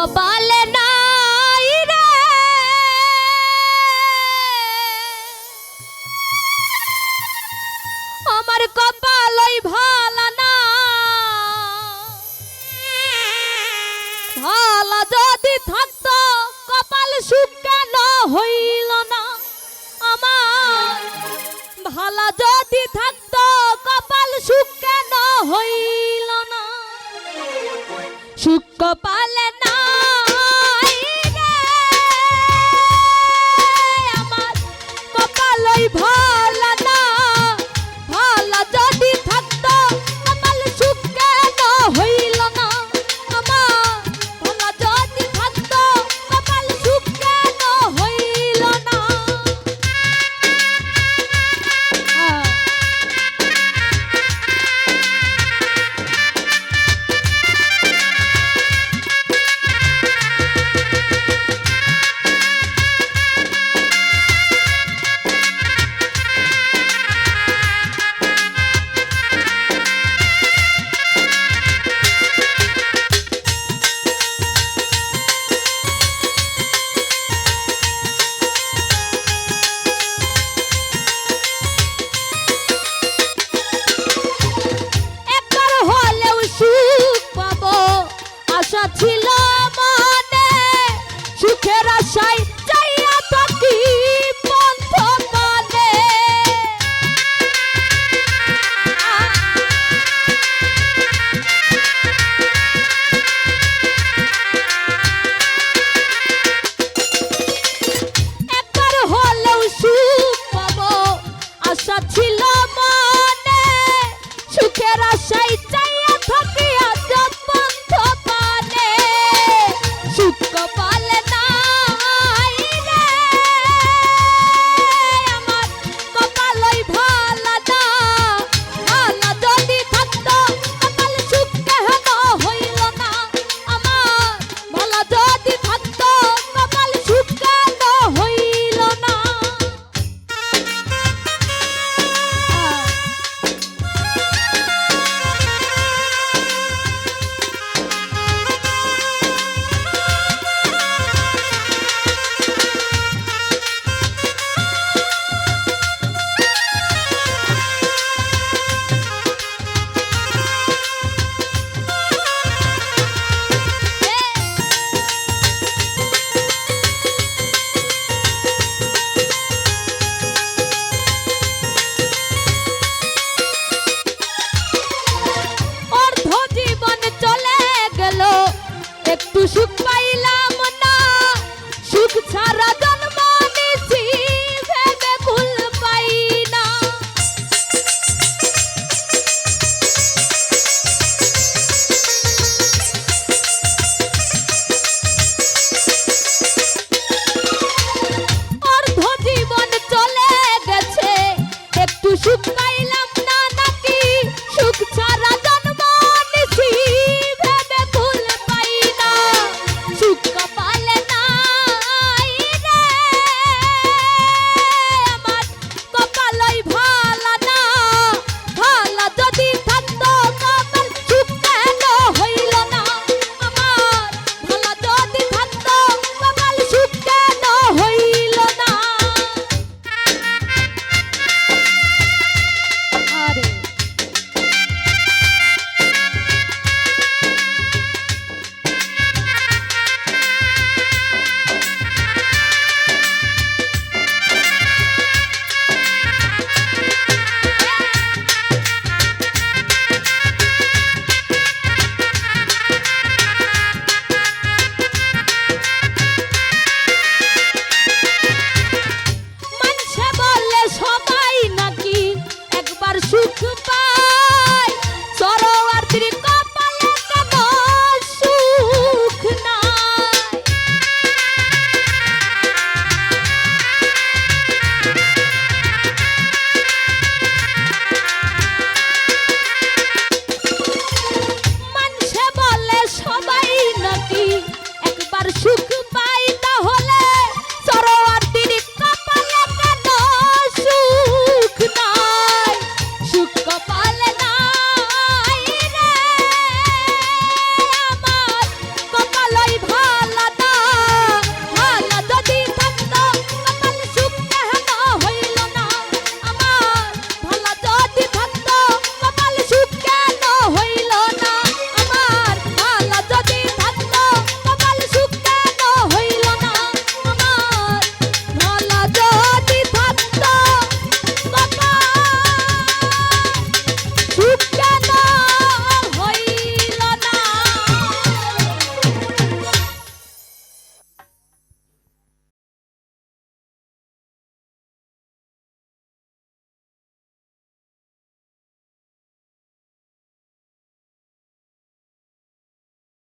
কপালে নাই রে আমার কপালই ভালো না ভালো যদি থাকতো কপাল সুখ কেন হইল না আমার ভালো যদি থাকতো কপাল সুখ কেন হইল না সুখ কপালে নাই রে আমার কপালই ভালো না ভালো যদি থাকতো কপাল সুখ কেন হইল না আমার ভালো যদি থাকতো কপাল সুখ কেন হইল না ছিল মনে সুখের আশায় চাইয়া থাকি বন্ধ কানে একবার হলেও সুখ পাবো আশা ছিল মনে সুখের আশায় চাইয়া থাকি আজ বন্ধ সুখ কপালে নাই রে আমার কপালই ভালো না ভালো যদি থাকতো কপাল সুখ কেন হইল না আমার ভালো যদি থাকতো কপাল সুখ কেন হইল না একটু সুখ